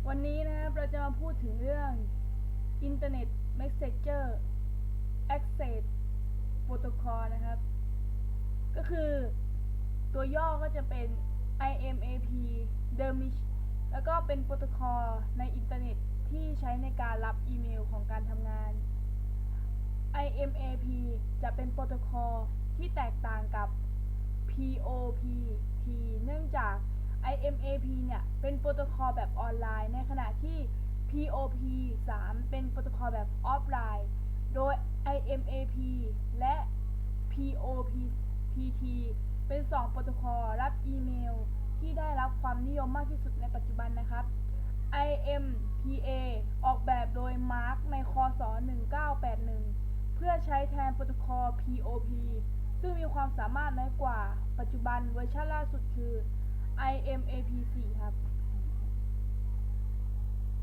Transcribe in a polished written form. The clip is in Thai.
วันนี้นะครับเราจะมาพูดถึงเรื่อง Internet Messenger Access Protocol นะครับก็คือตัวย่อก็จะเป็น IMAP เดิมแล้วก็เป็นโปรโตคอลในอินเทอร์เน็ตที่ใช้ในการรับอีเมลของการทำงาน IMAP จะเป็นโปรโตคอลที่แตกต่างกับ POPเนื่องจาก IMAP เนี่ยเป็นโปรโตคอลแบบออนไลน์ในขณะที่ POP เป็นโปรโตคอลแบบออฟไลน์โดย IMAP และ POPT เป็น2โปรโตคอลรับอีเมลที่ได้รับความนิยมมากที่สุดในปัจจุบันนะครับ IMPA ออกแบบโดยมาร์คในคศ1981เพื่อใช้แทนโปรโตคอล POP ซึ่งมีความสามารถน้อยกว่าปัจจุบันเวอร์ชันล่าสุดคือ IMAP4 ครับ